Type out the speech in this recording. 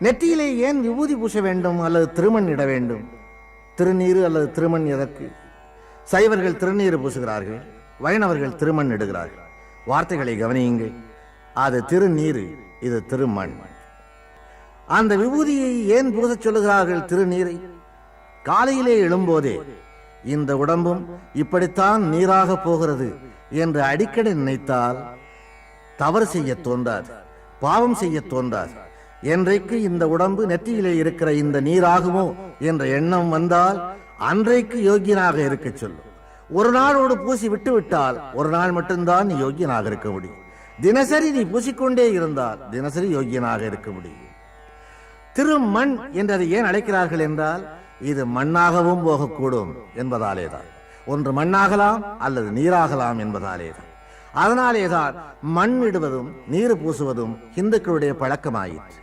நெற்றியிலே ஏன் விபூதி பூச வேண்டும் அல்லது திருமண் இட வேண்டும்? திருநீரு அல்லது திருமண் எதற்கு? சைவர்கள் திருநீர் பூசுகிறார்கள், வைணவர்கள் திருமண் இடுகிறார்கள். வார்த்தைகளை கவனியுங்கள். அது திருநீரு, இது திருமண். அந்த விபூதியை ஏன் பூசச் சொல்லுகிறார்கள்? திருநீரை. காலையிலே எழும்போதே இந்த உடம்பும் இப்படித்தான் நீராக போகிறது என்று அடிக்கடி நினைத்தால் தவறு செய்ய தோன்றாது, பாவம் செய்ய தோன்றாது. என்றைக்கு இந்த உடம்பு நெற்றியிலே இருக்கிற இந்த நீராகுமோ என்ற எண்ணம் வந்தால் அன்றைக்கு யோகியனாக இருக்க சொல்லும். ஒரு நாளோடு பூசி விட்டு விட்டால் ஒரு நாள் மட்டும்தான் நீ யோகியனாக இருக்க முடியும். தினசரி நீ பூசிக்கொண்டே இருந்தால் தினசரி யோகியனாக இருக்க முடியும். திருமண் என்றதை ஏன் அழைக்கிறார்கள் என்றால் இது மண்ணாகவும் போகக்கூடும் என்பதாலேதான். ஒன்று மண்ணாகலாம் அல்லது நீராகலாம் என்பதாலேதான். அதனாலேதான் மண் இடுவதும் நீர் பூசுவதும் இந்துக்களுடைய பழக்கமாயிற்று.